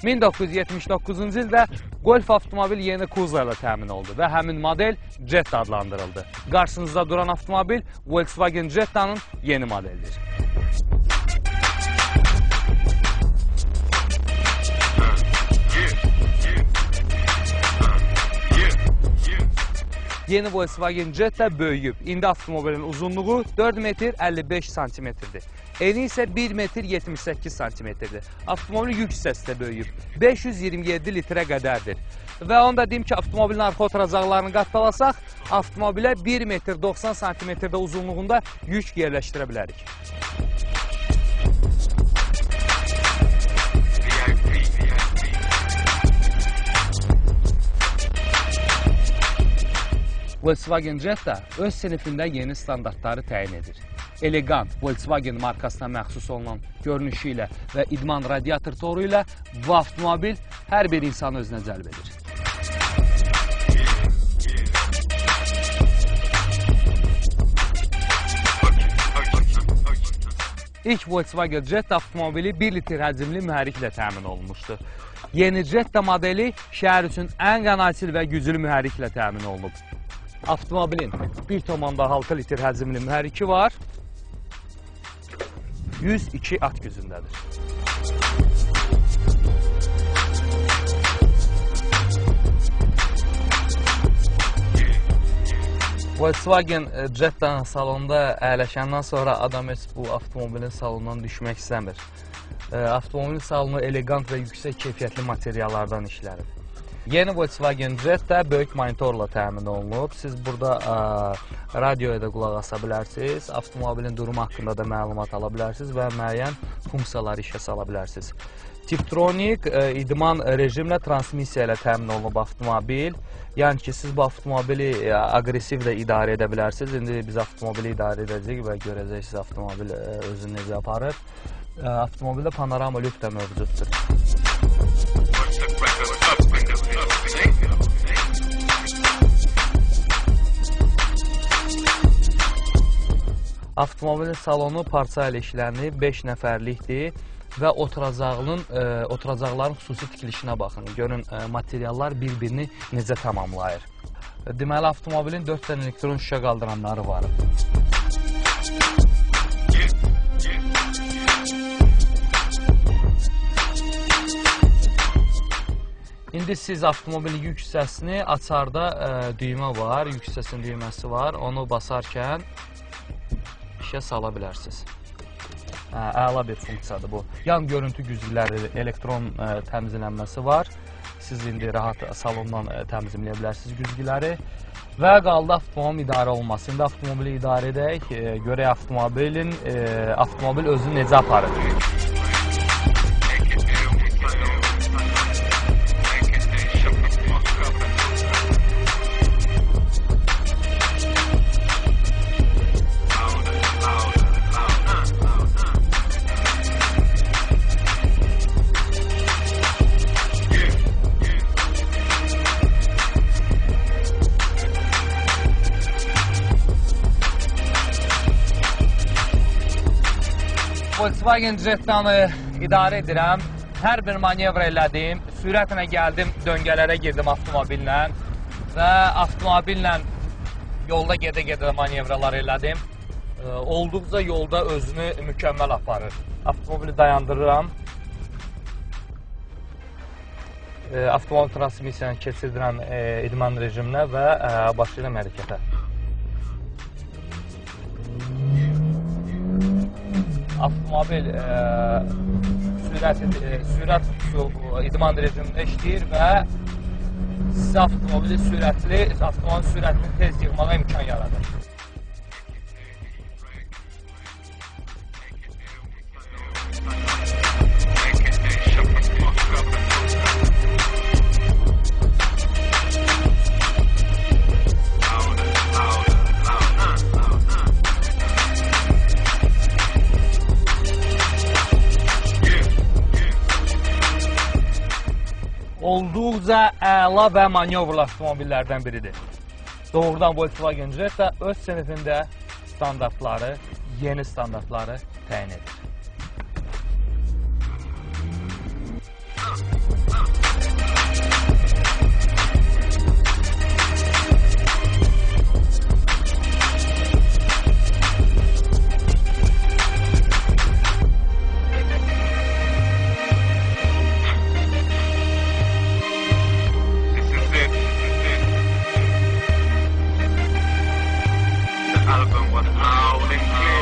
1979-cu ildə Golf avtomobil yeni kuzla ilə təmin oldu və həmin model Jetta adlandırıldı. Qarşınızda duran avtomobil Volkswagen Jetta'nın yeni modelidir. Yeni Volkswagen Jetta böyüyüb. İndi avtomobilin uzunluğu 4 metr 55 santimetrdir. Eni isə 1 metr 78 santimetrdir. Avtomobilin yük hissəsi də böyüyüb. 527 litrə qədərdir. Və onu da deyim ki, avtomobilin arxa oturacaqlarını qatdalasaq, avtomobilə 1 metr 90 santimetrdə uzunluğunda yük yerləşdirə bilərik. Volkswagen Jetta öz sinifində yeni standartları təyin edir. Elegant Volkswagen markasına məxsus olunan görünüşü ilə və idman radiator toru ilə bu avtomobil hər bir insanı özünə cəlb edir. İlk Volkswagen Jetta avtomobili 1 litr həcmli mühərriklə təmin olunmuşdur. Yeni Jetta modeli şəhər üçün ən qənaətçil və güclü mühərriklə təmin olunub. Avtomobilin 1,6 litr həcmli mühərriki var, 102 at gücündədir. Volkswagen Jetta'nın salonunda əyləşəndən sonra adam heç bu avtomobilin salonundan düşmək istəmir. Avtomobilin salonu elegant və yüksək keyfiyyətli materiallardan işlənir. Yeni Volkswagen Jetta böyük monitorla təmin olunub. Siz burada radioya da qulaq asa bilərsiniz, avtomobilin durumu haqqında da məlumat ala bilərsiniz və müəyyən funksiyaları işə sala bilərsiniz. Tiptronik idman rejimlə transmissiya ilə təmin olunub avtomobil. Yəni ki, siz bu avtomobili aqressiv də idarə edə bilərsiniz. İndi biz avtomobili idarə edəcəyik və görəcəksiniz avtomobil özünü necə aparır. Avtomobildə panorama lük də mövcuddur. Avtomobilin salonu parça ilə işlənib, 5 nəfərlikdir və oturacaqların xüsusi tikilişinə baxın. Görün, materiallar bir-birini necə tamamlayır. Deməli, avtomobilin 4 dənə elektron şüşə qaldıranları var. İndi siz avtomobilin yük hissəsini açarda düymə var, yük hissəsinin düyməsi var. Onu basarkən işə sala bilərsiniz. Əla bir funksiyadır bu. Yan görüntü güzgüləri, elektron təmizlənməsi var. Siz indi rahat salondan təmizləyə bilərsiniz güzgüləri. Və qaldı avtomobil idarə olması. İndi avtomobili idarə edək, görək avtomobil özünü necə aparır. Volkswagen Jetta'nı idarə edirəm. Hər bir manevr elədim. Sürətlə gəldim, döngələrə girdim avtomobillə və avtomobillə yolda gedə-gedə manevralar elədim. Olduqca yolda özünü mükəmməl aparır. Avtomobili dayandırıram. Avtomobil transmissiyanı keçirdirəm idman rejiminə və başlayıram hərəkətə. Avtomobil sürət idman rejimində işləyir və sizə avtomobilin sürətini tez yığmağa imkan yaradır. Olduqca əla və manyovrlu avtomobillərdən biridir. Doğrudan Volkswagen Jetta öz sinifində standartları, yeni standartları təyin edir. was loud and clear.